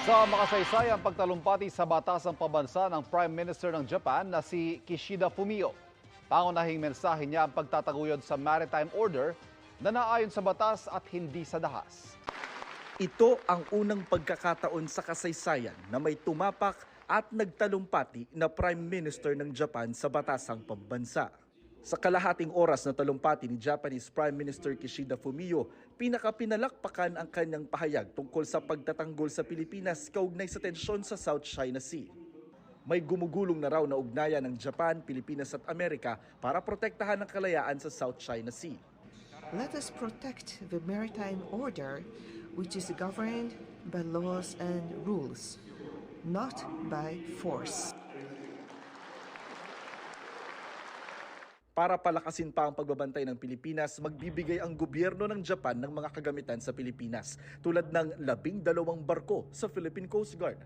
Sa makasaysayang pagtalumpati sa batasang pambansa ng Prime Minister ng Japan na si Kishida Fumio. Pangunahing mensahe niya ang pagtataguyod sa maritime order na naayon sa batas at hindi sa dahas. Ito ang unang pagkakataon sa kasaysayan na may tumapak at nagtalumpati na Prime Minister ng Japan sa batasang pambansa. Sa kalahating oras na talumpati ni Japanese Prime Minister Kishida Fumio, pinakapinalakpakan ang kanyang pahayag tungkol sa pagtatanggol sa Pilipinas kaugnay sa tensyon sa South China Sea. May gumugulong na raw na ugnayan ng Japan, Pilipinas at Amerika para protektahan ang kalayaan sa South China Sea. Let us protect the maritime order, which is governed by laws and rules, not by force. Para palakasin pa ang pagbabantay ng Pilipinas, magbibigay ang gobyerno ng Japan ng mga kagamitan sa Pilipinas tulad ng 12 barko sa Philippine Coast Guard.